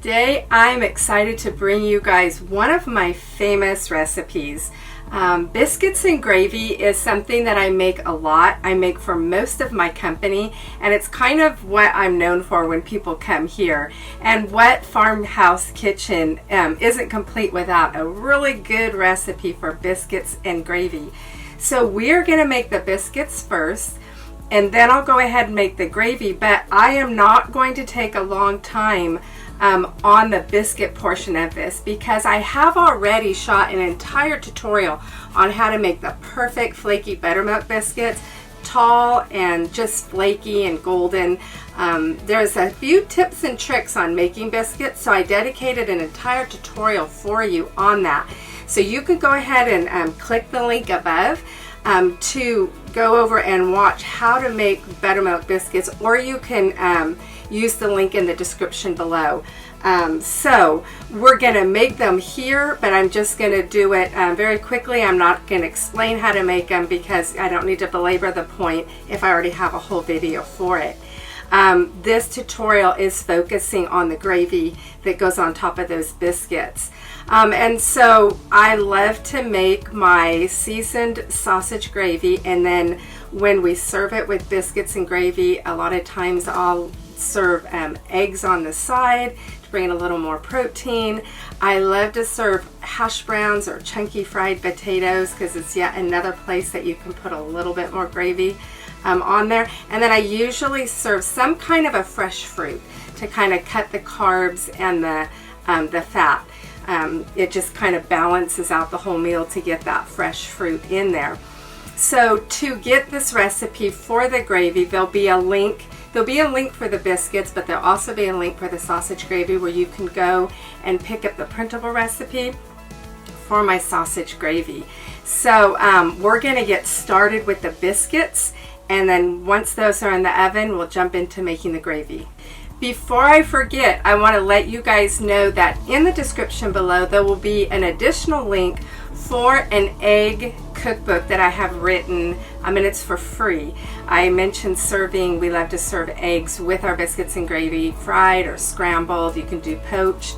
Today I'm excited to bring you guys one of my famous recipes. Biscuits and gravy is something that I make a lot. I make for most of my company, and it's kind of what I'm known for when people come here. And what farmhouse kitchen isn't complete without a really good recipe for biscuits and gravy. So we're going to make the biscuits first, and then I'll go ahead and make the gravy, but I am not going to take a long time on the biscuit portion of this, because I have already shot an entire tutorial on how to make the perfect flaky buttermilk biscuits, tall and just flaky and golden. There's a few tips and tricks on making biscuits, so I dedicated an entire tutorial for you on that. So you can go ahead and click the link above to go over and watch how to make buttermilk biscuits, or you can use the link in the description below. So we're going to make them here, but I'm just going to do it very quickly. I'm not going to explain how to make them because I don't need to belabor the point if I already have a whole video for it. This tutorial is focusing on the gravy that goes on top of those biscuits. And so I love to make my seasoned sausage gravy, and then when we serve it with biscuits and gravy, a lot of times I'll serve eggs on the side to bring in a little more protein. I love to serve hash browns or chunky fried potatoes because it's yet another place that you can put a little bit more gravy on there. And then I usually serve some kind of a fresh fruit to kind of cut the carbs and the fat. It just kind of balances out the whole meal to get that fresh fruit in there. So to get this recipe for the gravy, there'll be a link for the biscuits, but there'll also be a link for the sausage gravy where you can go and pick up the printable recipe for my sausage gravy. So we're going to get started with the biscuits, and then once those are in the oven, we'll jump into making the gravy. Before I forget, I want to let you guys know that in the description below there will be an additional link for an egg cookbook that I have written, and it's for free. I mentioned we love to serve eggs with our biscuits and gravy, fried or scrambled. You can do poached.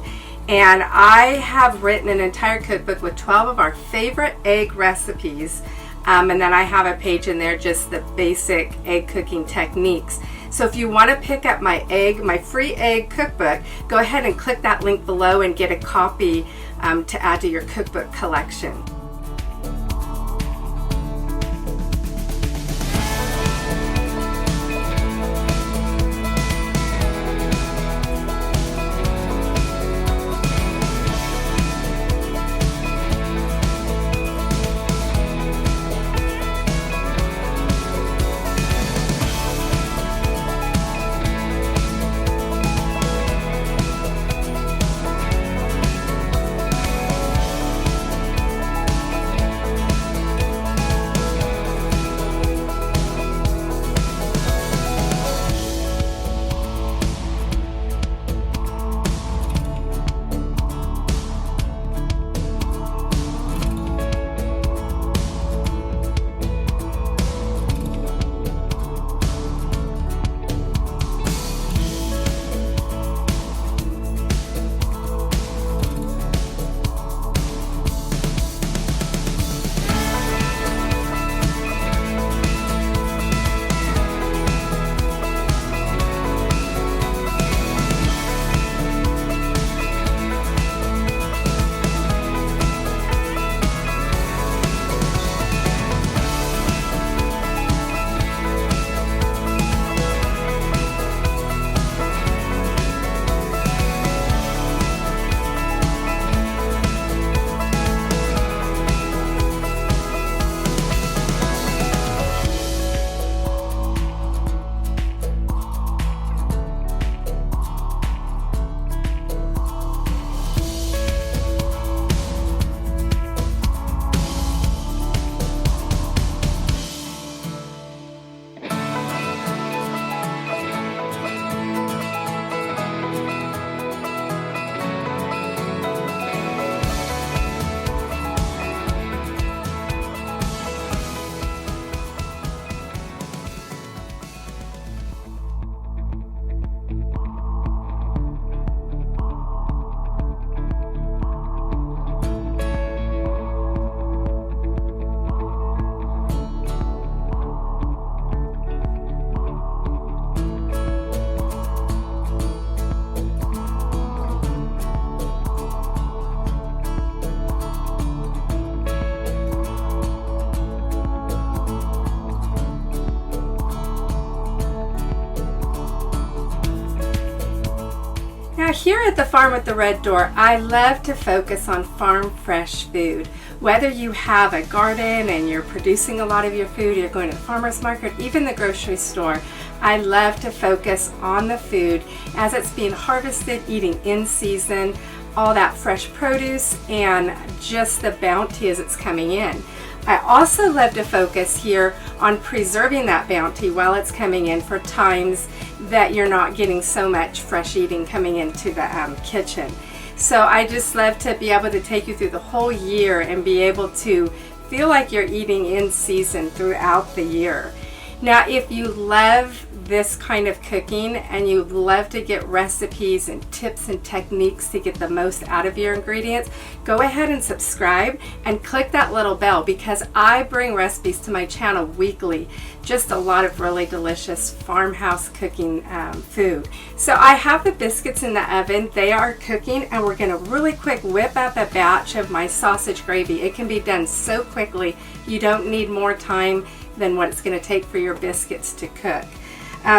And I have written an entire cookbook with 12 of our favorite egg recipes. And then I have a page in there, just the basic egg cooking techniques. So if you want to pick up my free egg cookbook, go ahead and click that link below and get a copy to add to your cookbook collection. Now here at the Farm with the Red Door, I love to focus on farm fresh food. Whether you have a garden and you're producing a lot of your food, you're going to the farmer's market, even the grocery store, I love to focus on the food as it's being harvested, eating in season, all that fresh produce, and just the bounty as it's coming in. I also love to focus here on preserving that bounty while it's coming in for times that you're not getting so much fresh eating coming into the kitchen. So I just love to be able to take you through the whole year and be able to feel like you're eating in season throughout the year. Now, if you love this kind of cooking and you love to get recipes and tips and techniques to get the most out of your ingredients, go ahead and subscribe and click that little bell, because I bring recipes to my channel weekly. Just a lot of really delicious farmhouse cooking food. So I have the biscuits in the oven. They are cooking, and we're going to really quick whip up a batch of my sausage gravy. It can be done so quickly. You don't need more time than what it's going to take for your biscuits to cook.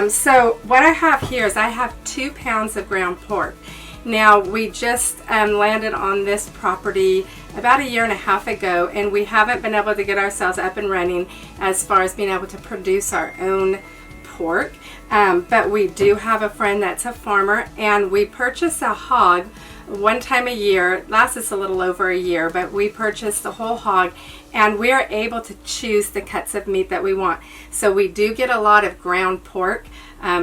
So what I have here is I have 2 pounds of ground pork. Now, we just landed on this property about 1.5 years ago, and we haven't been able to get ourselves up and running as far as being able to produce our own pork. But we do have a friend that's a farmer, and we purchase a hog one time a year. It lasts us a little over 1 year, but we purchased the whole hog, and we are able to choose the cuts of meat that we want. So we do get a lot of ground pork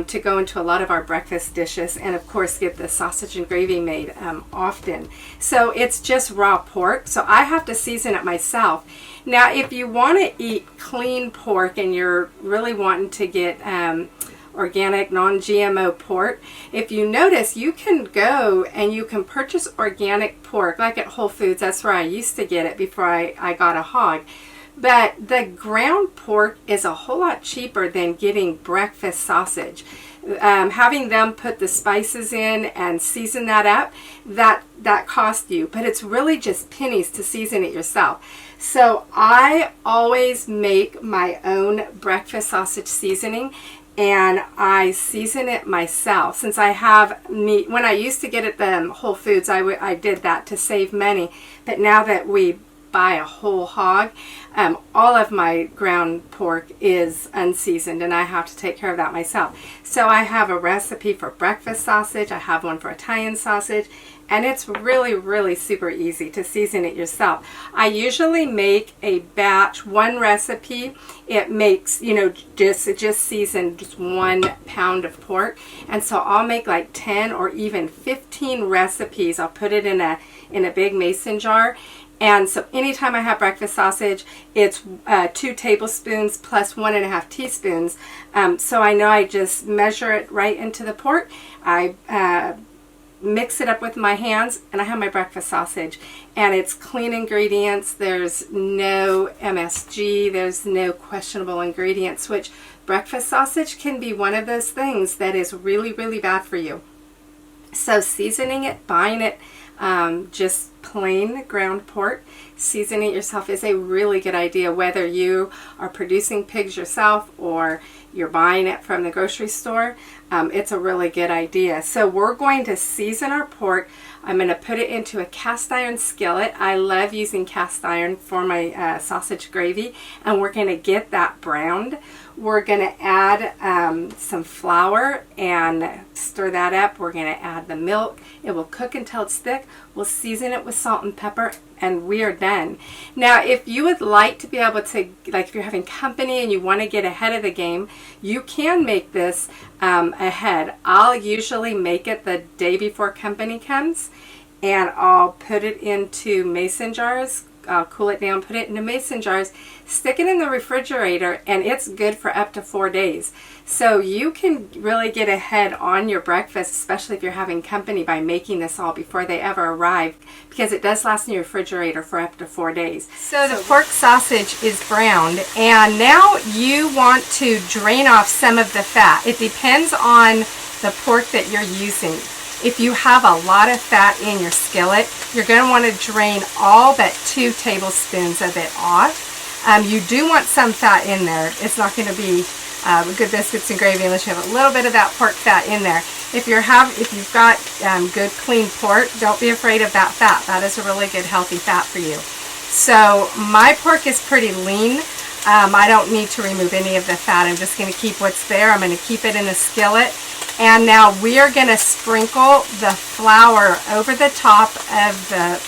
to go into a lot of our breakfast dishes, and of course get the sausage and gravy made often. So it's just raw pork, so I have to season it myself. Now, if you want to eat clean pork and you're really wanting to get organic, non-GMO pork, if you notice, you can go and you can purchase organic pork, like at Whole Foods. That's where I used to get it before I got a hog. But the ground pork is a whole lot cheaper than getting breakfast sausage. Having them put the spices in and season that up, that costs you, but it's really just pennies to season it yourself. So I always make my own breakfast sausage seasoning, and I season it myself. Since I have meat, when I used to get it at the Whole Foods, I did that to save money. But now that we buy a whole hog, all of my ground pork is unseasoned, and I have to take care of that myself. So I have a recipe for breakfast sausage. I have one for Italian sausage, and it's really, really super easy to season it yourself. I usually make a batch, one recipe. It makes, just seasoned just 1 pound of pork, and so I'll make like 10 or even 15 recipes. I'll put it in a big mason jar. And so anytime I have breakfast sausage, it's 2 tablespoons plus 1.5 teaspoons. So I know I just measure it right into the pork. I mix it up with my hands, and I have my breakfast sausage. And it's clean ingredients. There's no MSG. There's no questionable ingredients, which breakfast sausage can be one of those things that is really, really bad for you. So seasoning it, buying it, just plain ground pork, seasoning it yourself is a really good idea, whether you are producing pigs yourself or you're buying it from the grocery store. It's a really good idea. So we're going to season our pork. I'm going to put it into a cast iron skillet. I love using cast iron for my sausage gravy, and we're going to get that browned. We're going to add some flour and stir that up. We're going to add the milk. It will cook until it's thick. We'll season it with salt and pepper, and we are done. Now, if you would like to be able to, like if you're having company and you want to get ahead of the game, you can make this ahead. I'll usually make it the day before company comes, and I'll put it into mason jars. I'll cool it down, put it into mason jars, stick it in the refrigerator, and it's good for up to 4 days. So you can really get ahead on your breakfast, especially if you're having company, by making this all before they ever arrive, because it does last in your refrigerator for up to 4 days. So the pork sausage is browned, and now you want to drain off some of the fat. It depends on the pork that you're using. If you have a lot of fat in your skillet, you're going to want to drain all but 2 tablespoons of it off. You do want some fat in there. It's not going to be good biscuits and gravy unless you have a little bit of that pork fat in there. If you've got good clean pork, don't be afraid of that fat. That is a really good healthy fat for you. So my pork is pretty lean. I don't need to remove any of the fat. I'm just going to keep what's there. I'm going to keep it in a skillet. And now we are going to sprinkle the flour over the top of the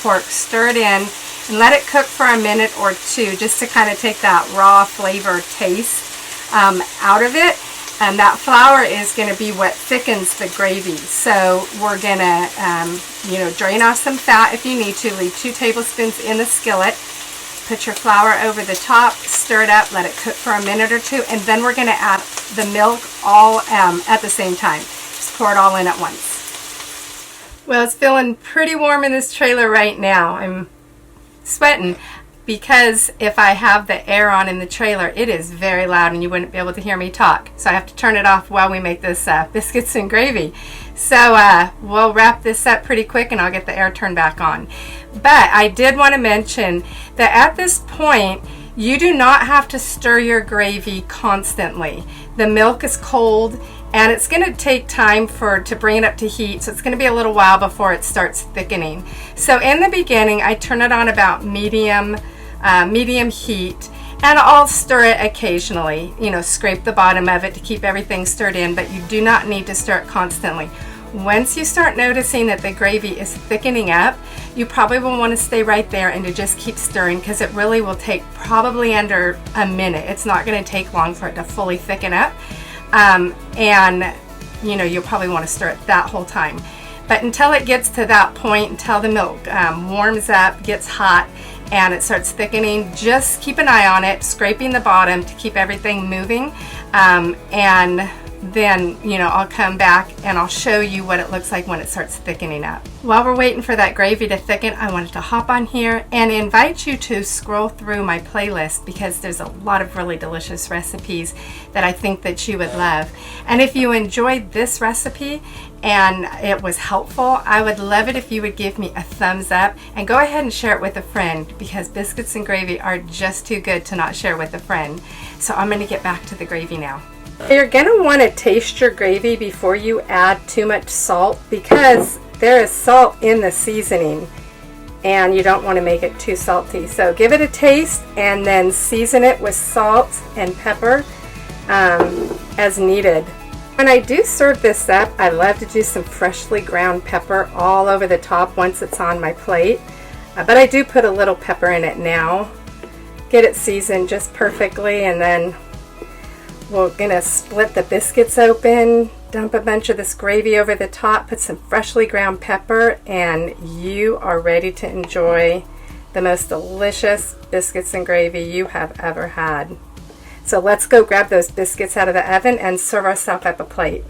pork, stir it in, and let it cook for a minute or two just to kind of take that raw flavor taste out of it. And that flour is going to be what thickens the gravy. So we're going to, drain off some fat if you need to. Leave 2 tablespoons in the skillet. Put your flour over the top, stir it up, let it cook for a minute or two, and then we're going to add the milk all at the same time. Just pour it all in at once. Well, it's feeling pretty warm in this trailer right now. I'm sweating because if I have the air on in the trailer, it is very loud and you wouldn't be able to hear me talk. So I have to turn it off while we make this biscuits and gravy. So we'll wrap this up pretty quick and I'll get the air turned back on. But I did want to mention that at this point, you do not have to stir your gravy constantly. The milk is cold and it's going to take time to bring it up to heat, so it's going to be a little while before it starts thickening. So in the beginning, I turn it on about medium heat, and I'll stir it occasionally, scrape the bottom of it to keep everything stirred in, but you do not need to stir it constantly. Once you start noticing that the gravy is thickening up, you probably will want to stay right there and to just keep stirring, because it really will take probably under a minute. It's not going to take long for it to fully thicken up. You'll probably want to stir it that whole time. But until it gets to that point, until the milk warms up, gets hot, and it starts thickening, just keep an eye on it, scraping the bottom to keep everything moving. And then, I'll come back and I'll show you what it looks like when it starts thickening up. While we're waiting for that gravy to thicken, I wanted to hop on here and invite you to scroll through my playlist, because there's a lot of really delicious recipes that I think that you would love. And if you enjoyed this recipe and it was helpful, I would love it if you would give me a thumbs up and go ahead and share it with a friend, because biscuits and gravy are just too good to not share with a friend. So I'm going to get back to the gravy now. You're going to want to taste your gravy before you add too much salt, because there is salt in the seasoning and you don't want to make it too salty. So give it a taste and then season it with salt and pepper as needed. When I do serve this up, I love to do some freshly ground pepper all over the top once it's on my plate. But I do put a little pepper in it now. Get it seasoned just perfectly, and then we're gonna split the biscuits open, dump a bunch of this gravy over the top, put some freshly ground pepper, and you are ready to enjoy the most delicious biscuits and gravy you have ever had. So let's go grab those biscuits out of the oven and serve ourselves up a plate.